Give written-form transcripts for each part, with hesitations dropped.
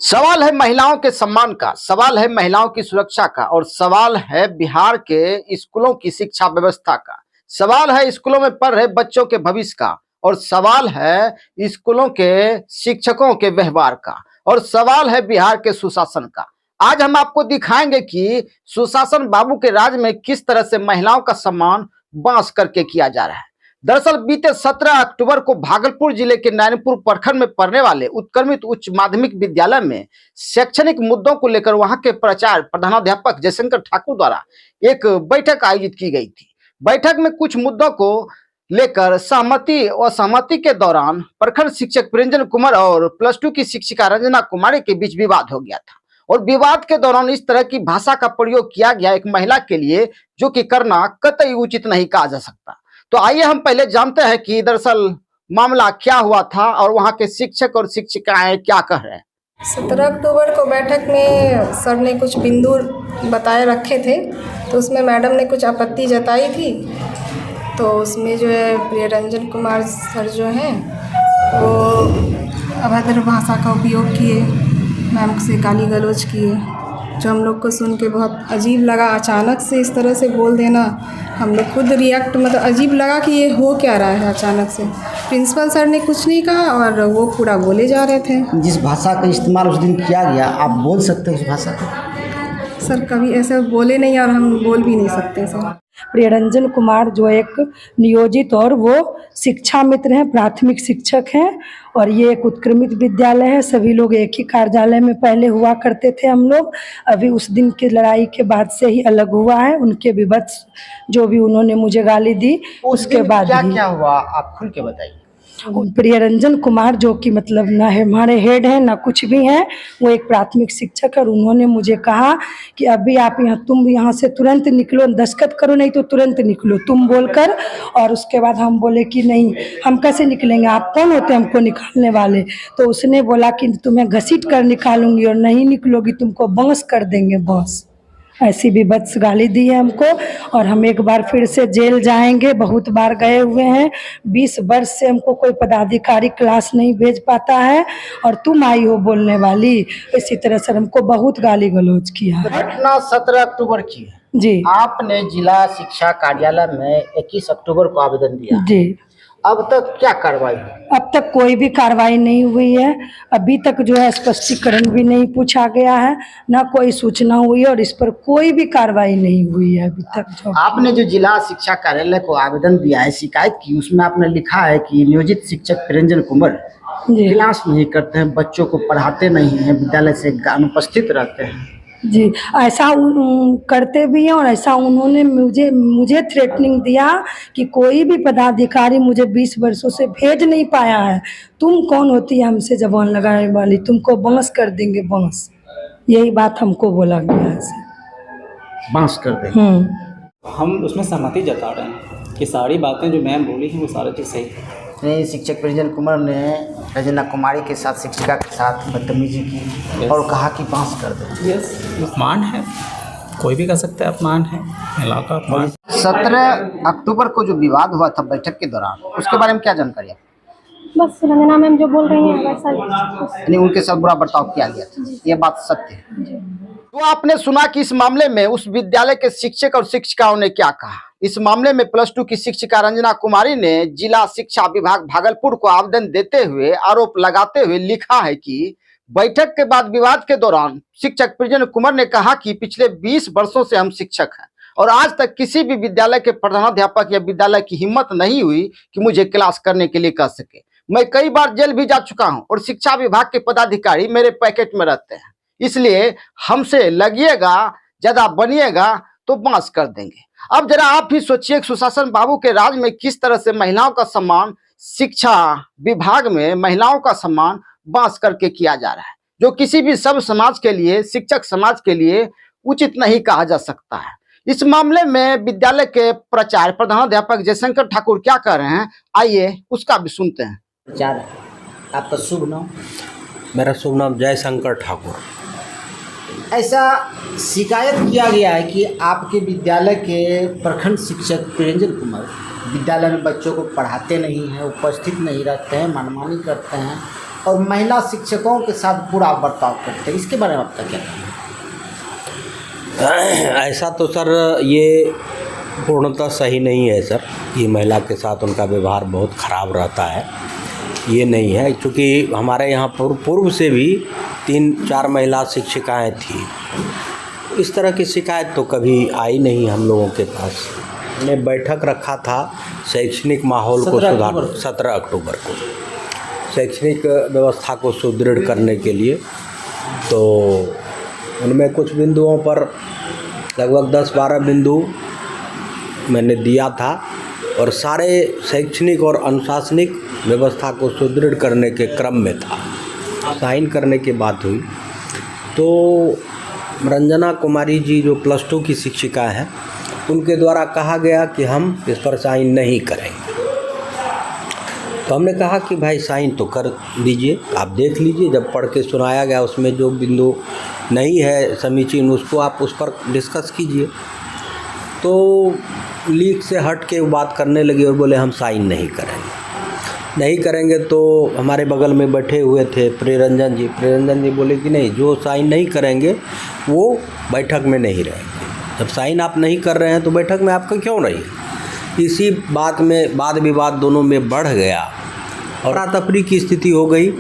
सवाल है महिलाओं के सम्मान का, सवाल है महिलाओं की सुरक्षा का और सवाल है बिहार के स्कूलों की शिक्षा व्यवस्था का। सवाल है स्कूलों में पढ़ रहे बच्चों के भविष्य का और सवाल है स्कूलों के शिक्षकों के व्यवहार का और सवाल है बिहार के सुशासन का। आज हम आपको दिखाएंगे कि सुशासन बाबू के राज में किस तरह से महिलाओं का सम्मान बांस करके किया जा रहा है। दरअसल बीते 17 अक्टूबर को भागलपुर जिले के नैनपुर प्रखंड में पढ़ने वाले उत्क्रमित उच्च माध्यमिक विद्यालय में शैक्षणिक मुद्दों को लेकर वहां के प्राचार्य प्रधानाध्यापक जयशंकर ठाकुर द्वारा एक बैठक आयोजित की गई थी। बैठक में कुछ मुद्दों को लेकर सहमति और असहमति के दौरान प्रखंड शिक्षक प्रियंजन कुमार और +2 की शिक्षिका रंजना कुमारी के बीच विवाद हो गया था और विवाद के दौरान इस तरह की भाषा का प्रयोग किया गया एक महिला के लिए, जो कि करना कतई उचित नहीं कहा जा सकता। तो आइए हम पहले जानते हैं कि दरअसल मामला क्या हुआ था और वहां के शिक्षक और शिक्षिकाएं क्या कह रहे हैं। 17 अक्टूबर को बैठक में सर ने कुछ बिंदु बताए रखे थे, तो उसमें मैडम ने कुछ आपत्ति जताई थी। तो उसमें जो है प्रियरंजन कुमार सर जो हैं वो अभद्र भाषा का उपयोग किए, मैम से गाली गलौज किए, जो हम लोग को सुन के बहुत अजीब लगा। अचानक से इस तरह से बोल देना, हम लोग खुद रिएक्ट मतलब अजीब लगा कि ये हो क्या रहा है अचानक से। प्रिंसिपल सर ने कुछ नहीं कहा और वो पूरा बोले जा रहे थे। जिस भाषा का इस्तेमाल उस दिन किया गया, आप बोल सकते हैं उस भाषा को? सर कभी ऐसे बोले नहीं और हम बोल भी नहीं सकते सर। प्रियरंजन कुमार जो एक नियोजित और वो शिक्षा मित्र हैं, प्राथमिक शिक्षक हैं और ये एक उत्क्रमित विद्यालय है। सभी लोग एक ही कार्यालय में पहले हुआ करते थे हम लोग। अभी उस दिन की लड़ाई के बाद से ही अलग हुआ है। उनके विभत्स जो भी उन्होंने मुझे गाली दी उसके बाद क्या हुआ, आप खुल के बताइए। प्रियरंजन कुमार जो कि मतलब ना हमारे हेड हैं ना कुछ भी हैं, वो एक प्राथमिक शिक्षक है और उन्होंने मुझे कहा कि अभी आप तुम यहाँ से तुरंत निकलो, दस्तखत करो नहीं तो तुरंत निकलो तुम बोलकर। और उसके बाद हम बोले कि नहीं, हम कैसे निकलेंगे, आप कौन होते हैं हमको निकालने वाले। तो उसने बोला कि तुम्हें घसीट कर निकालूंगी और नहीं निकलोगी तुमको बांस कर देंगे, बांस। ऐसी भी बस गाली दी है हमको और हम एक बार फिर से जेल जाएंगे। बहुत बार गए हुए हैं, 20 वर्ष से हमको कोई पदाधिकारी क्लास नहीं भेज पाता है और तुम आई हो बोलने वाली। इसी तरह से हमको बहुत गाली गलौज किया। घटना 17 अक्टूबर की है जी। आपने जिला शिक्षा कार्यालय में 21 अक्टूबर को आवेदन दिया जी। अब तक क्या कार्रवाई हुई? अब तक कोई भी कार्रवाई नहीं हुई है। अभी तक जो है स्पष्टीकरण भी नहीं पूछा गया है, ना कोई सूचना हुई है और इस पर कोई भी कार्रवाई नहीं हुई है अभी तक। जो आपने जो जिला शिक्षा कार्यालय को आवेदन दिया है, शिकायत की, उसमें आपने लिखा है कि नियोजित शिक्षक प्रियंजन कुमार क्लास नहीं करते हैं, बच्चों को पढ़ाते नहीं हैं, विद्यालय से अनुपस्थित रहते हैं। जी, ऐसा करते भी हैं और ऐसा उन्होंने मुझे थ्रेटनिंग दिया कि कोई भी पदाधिकारी मुझे 20 वर्षों से भेज नहीं पाया है। तुम कौन होती है हमसे जबान लगाने वाली, तुमको बांस कर देंगे, बांस। यही बात हमको बोला गया है, बांस कर देंगे। हम उसमें सहमति जता रहे हैं कि सारी बातें जो मैम बोली हैं वो सारी चीज़ सही है। शिक्षक प्रियंजन कुमार ने रंजना कुमारी के साथ, शिक्षिका के साथ बदतमीजी की और कहा कि बांस कर दे। अपमान है, कोई भी कह सकता है अपमान है, महिला का अपमान। 17 अक्टूबर को जो विवाद हुआ था बैठक के दौरान, उसके बारे में क्या जानकारी है? बस रंजना मैम जो बोल रही हैं वैसा यानी उनके साथ बुरा बर्ताव किया गया था, ये बात सत्य है। तो आपने सुना कि इस मामले में उस विद्यालय के शिक्षक और शिक्षिकाओं ने क्या कहा। इस मामले में +2 की शिक्षिका रंजना कुमारी ने जिला शिक्षा विभाग भागलपुर को आवेदन देते हुए आरोप लगाते हुए लिखा है कि बैठक के बाद विवाद के दौरान शिक्षक प्रियंजन कुमार ने कहा कि पिछले 20 वर्षों से हम शिक्षक हैं और आज तक किसी भी विद्यालय के प्रधानाध्यापक या विद्यालय की हिम्मत नहीं हुई कि मुझे क्लास करने के लिए कह सके। मैं कई बार जेल भी जा चुका हूं और शिक्षा विभाग के पदाधिकारी मेरे पैकेट में रहते हैं, इसलिए हमसे लगिएगा, ज्यादा बनिएगा तो बांस कर देंगे। अब जरा आप ही सोचिए, सुशासन बाबू के राज में किस तरह से महिलाओं का सम्मान, शिक्षा विभाग में महिलाओं का सम्मान बांस करके किया जा रहा है, जो किसी भी सब समाज के लिए, शिक्षक समाज के लिए उचित नहीं कहा जा सकता है। इस मामले में विद्यालय के प्राचार्य प्रधानाध्यापक जयशंकर ठाकुर क्या कह रहे हैं, आइए उसका भी सुनते हैं। प्राचार्य, आपका शुभ नाम? मेरा शुभ नाम जयशंकर ठाकुर। ऐसा शिकायत किया गया है कि आपके विद्यालय के प्रखंड शिक्षक प्रियंजन कुमार विद्यालय में बच्चों को पढ़ाते नहीं हैं, उपस्थित नहीं रहते हैं, मनमानी करते हैं और महिला शिक्षकों के साथ बुरा बर्ताव करते हैं, इसके बारे में आपका क्या कहना है? ऐसा तो सर ये पूर्णतः सही नहीं है सर। ये महिला के साथ उनका व्यवहार बहुत ख़राब रहता है, ये नहीं है। क्योंकि हमारे यहाँ पूर्व से भी 3-4 महिला शिक्षिकाएँ थी। इस तरह की शिकायत तो कभी आई नहीं हम लोगों के पास। हमने बैठक रखा था शैक्षणिक माहौल को सुधार 17 अक्टूबर को शैक्षणिक व्यवस्था को सुदृढ़ करने के लिए। तो उनमें कुछ बिंदुओं पर लगभग 10-12 बिंदु मैंने दिया था और सारे शैक्षणिक और अनुशासनिक व्यवस्था को सुदृढ़ करने के क्रम में था। साइन करने की बात हुई तो रंजना कुमारी जी जो +2 की शिक्षिका हैं, उनके द्वारा कहा गया कि हम इस पर साइन नहीं करेंगे। तो हमने कहा कि भाई साइन तो कर दीजिए, आप देख लीजिए। जब पढ़ के सुनाया गया उसमें जो बिंदु नहीं है समीचीन, उसको आप उस पर डिस्कस कीजिए। तो लीक से हट के बात करने लगी और बोले हम साइन नहीं करेंगे। तो हमारे बगल में बैठे हुए थे प्रियरंजन जी बोले कि नहीं, जो साइन नहीं करेंगे वो बैठक में नहीं रहेंगे। जब साइन आप नहीं कर रहे हैं तो बैठक में आपका क्यों रही। इसी बात में वाद विवाद दोनों में बढ़ गया और तफरी की स्थिति हो गई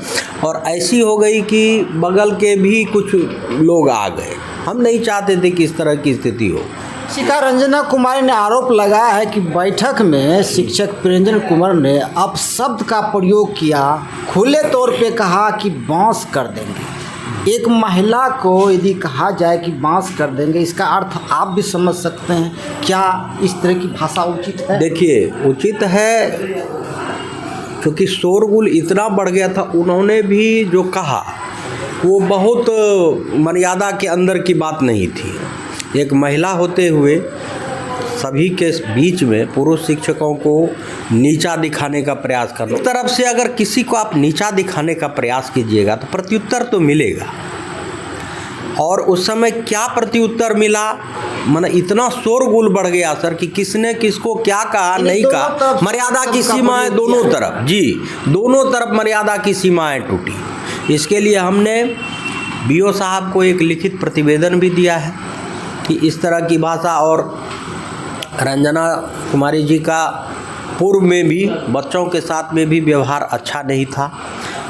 और ऐसी हो गई कि बगल के भी कुछ लोग आ गए। हम नहीं चाहते थे कि इस तरह की स्थिति हो। शिक्षिका रंजना कुमारी ने आरोप लगाया है कि बैठक में शिक्षक प्रियरंजन कुमार ने अपशब्द का प्रयोग किया, खुले तौर पे कहा कि बांस कर देंगे। एक महिला को यदि कहा जाए कि बांस कर देंगे, इसका अर्थ आप भी समझ सकते हैं। क्या इस तरह की भाषा उचित है? देखिए, उचित है क्योंकि शोरगुल इतना बढ़ गया था। उन्होंने भी जो कहा वो बहुत मर्यादा के अंदर की बात नहीं थी। एक महिला होते हुए सभी के बीच में पुरुष शिक्षकों को नीचा दिखाने का प्रयास करना। एक तरफ से अगर किसी को आप नीचा दिखाने का प्रयास कीजिएगा तो प्रत्युत्तर तो मिलेगा। और उस समय क्या प्रत्युत्तर मिला, मतलब इतना शोरगुल बढ़ गया सर कि किसने किसको क्या कहा नहीं कहा। मर्यादा की सीमाएं दोनों तरफ, जी दोनों तरफ मर्यादा की सीमाएं टूटी। इसके लिए हमने BO साहब को एक लिखित प्रतिवेदन भी दिया है कि इस तरह की भाषा। और रंजना कुमारी जी का पूर्व में भी बच्चों के साथ में भी व्यवहार अच्छा नहीं था।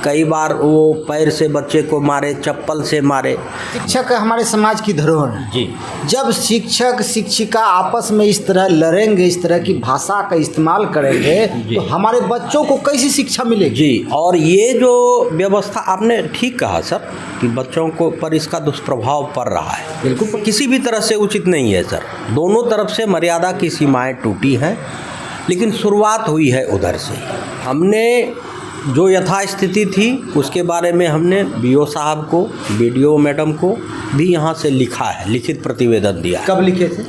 कई बार वो पैर से बच्चे को मारे, चप्पल से मारे। शिक्षक हमारे समाज की धरोहर है जी। जब शिक्षक शिक्षिका आपस में इस तरह लड़ेंगे, इस तरह की भाषा का इस्तेमाल करेंगे तो हमारे बच्चों को कैसी शिक्षा मिलेगी? जी, और ये जो व्यवस्था आपने ठीक कहा सर कि बच्चों को पर इसका दुष्प्रभाव पड़ रहा है। बिल्कुल किसी भी तरह से उचित नहीं है सर। दोनों तरफ से मर्यादा की सीमाएं टूटी हैं, लेकिन शुरुआत हुई है उधर से। हमने जो यथास्थिति थी उसके बारे में हमने BO साहब को, BDO मैडम को भी यहाँ से लिखा है, लिखित प्रतिवेदन दिया। कब लिखे थे?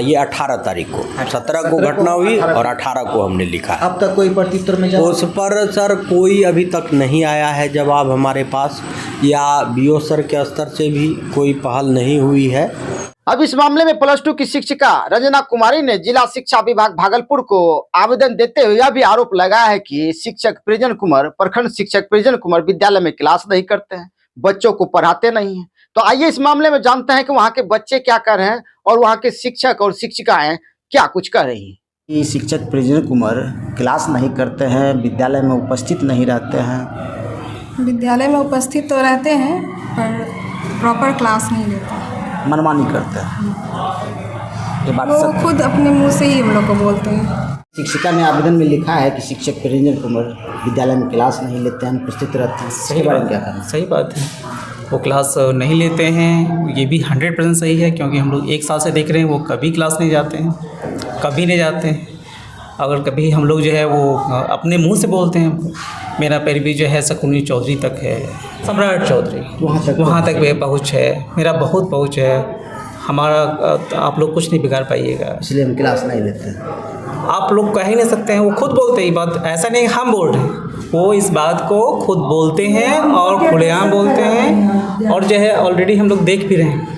ये 18 तारीख को, 17 को घटना हुई और 18 को हमने लिखा है। अब तक कोई प्रत्युत्तर में उस पर सर कोई अभी तक नहीं आया है जवाब हमारे पास, या BO सर के स्तर से भी कोई पहल नहीं हुई है। अब इस मामले में +2 की शिक्षिका रंजना कुमारी ने जिला शिक्षा विभाग भागलपुर को आवेदन देते हुए यह भी आरोप लगाया है कि शिक्षक प्रियरंजन कुमार, प्रखंड शिक्षक प्रियरंजन कुमार विद्यालय में क्लास नहीं करते हैं, बच्चों को पढ़ाते नहीं हैं। तो आइए इस मामले में जानते हैं कि वहाँ के बच्चे क्या कर रहे हैं और वहाँ के शिक्षक और शिक्षिकाएं क्या कुछ कर रही हैं। शिक्षक प्रियरंजन कुमार क्लास नहीं करते हैं, विद्यालय में उपस्थित नहीं रहते हैं। विद्यालय में उपस्थित तो रहते हैं पर प्रॉपर क्लास नहीं लेते हैं, मनमानी करते हैं। ये बात वो सच है। खुद अपने मुंह से ही हम लोग को बोलते हैं। शिक्षिका ने आवेदन में लिखा है कि शिक्षक प्रियरंजन कुमार विद्यालय में क्लास नहीं लेते हैं, उपस्थित रहते हैं। सही बात है, सही बात है। वो क्लास नहीं लेते हैं, ये भी 100% सही है, क्योंकि हम लोग 1 साल से देख रहे हैं वो कभी क्लास नहीं जाते हैं, कभी नहीं जाते हैं। अगर कभी हम लोग जो है वो अपने मुंह से बोलते हैं। मेरा पैरवी जो है शकुनी चौधरी तक है, सम्राट चौधरी वहाँ तक भी पहुँच है, मेरा बहुत पहुँच है। हमारा आप लोग कुछ नहीं बिगाड़ पाइएगा, इसलिए हम क्लास नहीं लेते हैं। आप लोग कह ही नहीं सकते हैं। वो खुद बोलते हैं बात, ऐसा नहीं हम बोल रहे हैं, वो इस बात को खुद बोलते हैं और खुलेआम बोलते हैं। और जो है ऑलरेडी हम लोग देख भी रहे हैं।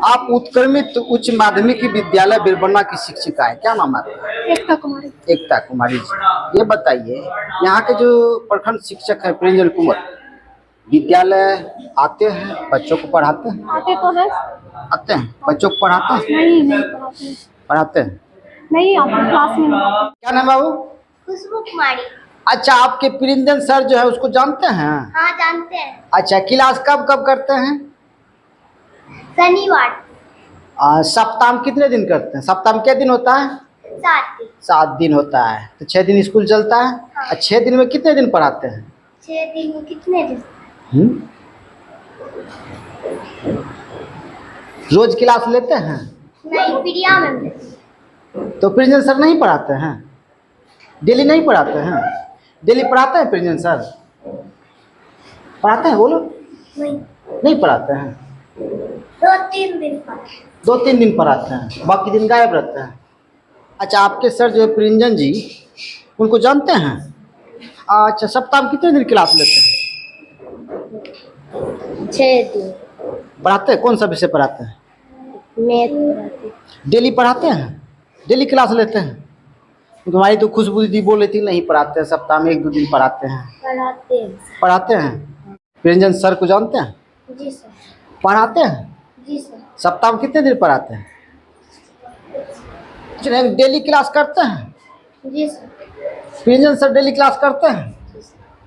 आप उत्क्रमित उच्च माध्यमिक विद्यालय बिरबन्ना की शिक्षिका है, क्या नाम है? एकता कुमारी। एकता कुमारी जी, ये बताइए यहाँ के जो प्रखंड शिक्षक है प्रियरंजन कुमार, विद्यालय आते हैं, बच्चों को पढ़ाते हैं? आते तो है। आते हैं, बच्चों को पढ़ाते हैं? नहीं पढ़ाते। पढ़ाते हैं। नहीं आते क्लास में नहीं। क्या नाम है बाबू? खुशबू कुमारी। अच्छा, आपके प्रिंजन सर जो है उसको जानते हैं? हाँ जानते हैं। अच्छा, क्लास कब कब करते हैं? शनिवार। सप्ताह में कितने दिन करते हैं? सप्ताह में क्या दिन होता है? 7 दिन। 7 दिन होता है, तो 6 दिन स्कूल चलता है। हाँ। 6 दिन में कितने दिन पढ़ाते हैं? 6 दिन में कितने दिन? रोज क्लास लेते हैं? नहीं, प्रिया मैम। तो प्रिंजन सर नहीं पढ़ाते हैं? डेली नहीं पढ़ाते हैं? डेली पढ़ाते हैं प्रिंजन सर? पढ़ाते हैं, बोलो। नहीं पढ़ाते हैं? 2-3 दिन पर। 2-3 दिन पढ़ाते हैं, बाकी दिन गायब रहते हैं। अच्छा, आपके सर जो है प्रिंजन जी, उनको जानते हैं? अच्छा, सप्ताह में कितने दिन क्लास लेते हैं? 6 दिन। पढ़ाते हैं? कौन सा विषय पढ़ाते हैं? मैथ पढ़ाते। डेली पढ़ाते हैं? डेली क्लास लेते हैं? तुम्हारी तो खुशबू दीदी बोल रही थी नहीं पढ़ाते हैं, सप्ताह में 1-2 दिन पढ़ाते हैं। पढ़ाते हैं। पढ़ाते हैं? प्रिंजन सर को जानते हैं? जी सर। पढ़ाते हैं? जी सर। सप्ताह में कितने दिन पढ़ाते हैं? डेली क्लास करते हैं? जी सर। प्रिंजन सर डेली क्लास करते हैं?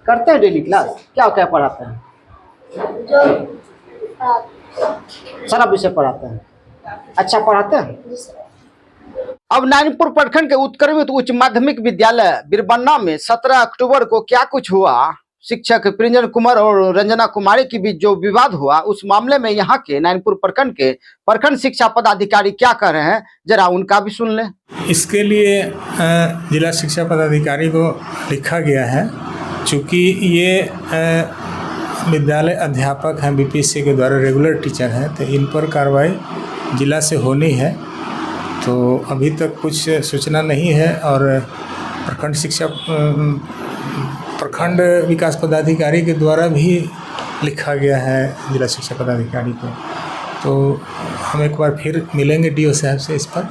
करते हैं डेली क्लास? क्या क्या पढ़ाते हैं? जो सारा विषय पढ़ाते हैं। अच्छा पढ़ाते हैं? जी सर। अब नारायणपुर प्रखंड के उत्क्रमित उच्च माध्यमिक विद्यालय बिरबन्ना में 17 अक्टूबर को क्या कुछ हुआ, शिक्षक प्रिंजन कुमार और रंजना कुमारी के बीच जो विवाद हुआ, उस मामले में यहाँ के नारायणपुर प्रखंड के प्रखंड शिक्षा पदाधिकारी क्या कह रहे हैं, जरा उनका भी सुन लें। इसके लिए जिला शिक्षा पदाधिकारी को लिखा गया है, चूँकि ये विद्यालय अध्यापक हैं, बीपीएससी के द्वारा रेगुलर टीचर हैं, तो इन पर कार्रवाई जिला से होनी है। तो अभी तक कुछ सूचना नहीं है और प्रखंड विकास पदाधिकारी के द्वारा भी लिखा गया है जिला शिक्षा पदाधिकारी को। तो हम एक बार फिर मिलेंगे डीओ साहब से इस पर,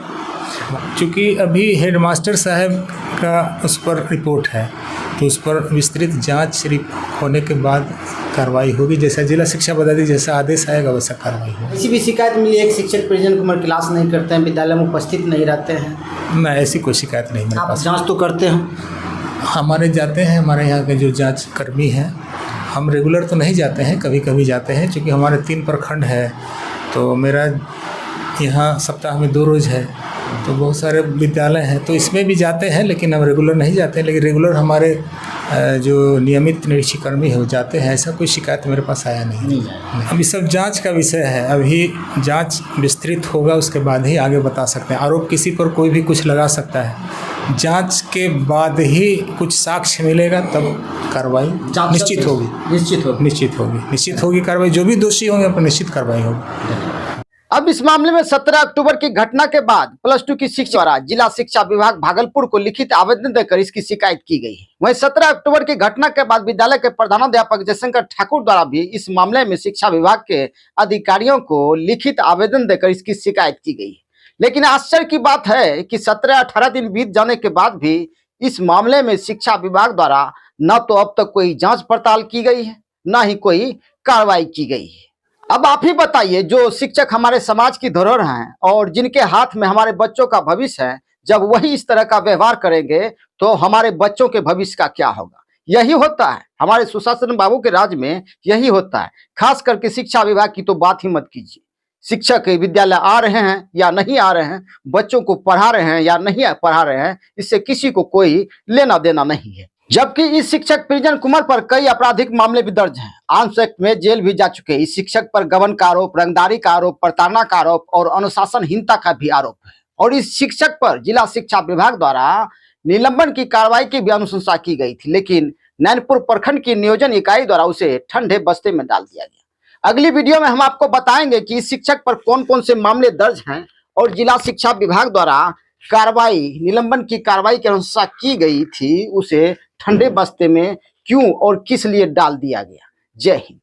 चूँकि अभी हेडमास्टर साहब का उस पर रिपोर्ट है, तो उस पर विस्तृत जांच होने के बाद कार्रवाई होगी। जैसा जिला शिक्षा पदाधिकारी जैसा आदेश आएगा वैसा कार्रवाई होगी। किसी भी शिकायत मिली, एक शिक्षक प्रिंजन कुमार क्लास नहीं करते हैं, विद्यालय में उपस्थित नहीं रहते हैं? ना, ऐसी कोई शिकायत नहीं मेरे आप पास। जांच तो करते हैं? हमारे जाते हैं, हमारे यहाँ के जो जांच कर्मी हैं, हम रेगुलर तो नहीं जाते हैं, कभी कभी जाते हैं, क्योंकि हमारे 3 प्रखंड है, तो मेरा यहाँ सप्ताह में 2 रोज़ है, तो बहुत सारे विद्यालय हैं, तो इसमें भी जाते हैं, लेकिन हम रेगुलर नहीं जाते हैं। लेकिन रेगुलर हमारे जो नियमित निरीक्षक कर्मी है वो जाते हैं। ऐसा कोई शिकायत मेरे पास आया नहीं। अभी सब जांच का विषय है, अभी जांच विस्तृत होगा, उसके बाद ही आगे बता सकते हैं। आरोप किसी पर कोई भी कुछ लगा सकता है, जांच के बाद ही कुछ साक्ष्य मिलेगा, तब कार्रवाई निश्चित होगी कार्रवाई। जो भी दोषी होंगे उन पर निश्चित कार्रवाई होगी। अब इस मामले में 17 अक्टूबर की घटना के बाद +2 की शिक्षा द्वारा जिला शिक्षा विभाग भागलपुर को लिखित आवेदन देकर इसकी शिकायत की गई है। वहीं 17 अक्टूबर की घटना के बाद विद्यालय के प्रधानाध्यापक जयशंकर ठाकुर द्वारा भी इस मामले में शिक्षा विभाग के अधिकारियों को लिखित आवेदन देकर इसकी शिकायत की गई है। लेकिन आश्चर्य की बात है कि 17-18 दिन बीत जाने के बाद भी इस मामले में शिक्षा विभाग द्वारा न तो अब तक कोई जांच पड़ताल की गई है, न ही कोई कार्रवाई की गई है। अब आप ही बताइए, जो शिक्षक हमारे समाज की धरोहर हैं और जिनके हाथ में हमारे बच्चों का भविष्य है, जब वही इस तरह का व्यवहार करेंगे तो हमारे बच्चों के भविष्य का क्या होगा? यही होता है हमारे सुशासन बाबू के राज में, यही होता है। खास करके शिक्षा विभाग की तो बात ही मत कीजिए। शिक्षक विद्यालय आ रहे हैं या नहीं आ रहे हैं, बच्चों को पढ़ा रहे हैं या नहीं पढ़ा रहे हैं, इससे किसी को कोई लेना देना नहीं है। जबकि इस शिक्षक प्रिंजन कुमार पर कई आपराधिक मामले भी दर्ज हैं, आर्म्स एक्ट में जेल भी जा चुके। इस शिक्षक पर गबन का आरोप, रंगदारी का आरोप, प्रताड़ना का आरोप और अनुशासनहीनता का भी आरोप है। और इस शिक्षक पर जिला शिक्षा विभाग द्वारा निलंबन की कार्रवाई की भी अनुशंसा की गई थी, लेकिन नारायणपुर प्रखंड की नियोजन इकाई द्वारा उसे ठंडे बस्ते में डाल दिया गया। अगली वीडियो में हम आपको बताएंगे कि इस शिक्षक पर कौन कौन से मामले दर्ज हैं और जिला शिक्षा विभाग द्वारा कार्रवाई, निलंबन की कार्रवाई की अनुशंसा की गई थी, उसे ठंडे बस्ते में क्यों और किस लिए डाल दिया गया। जय हिंद।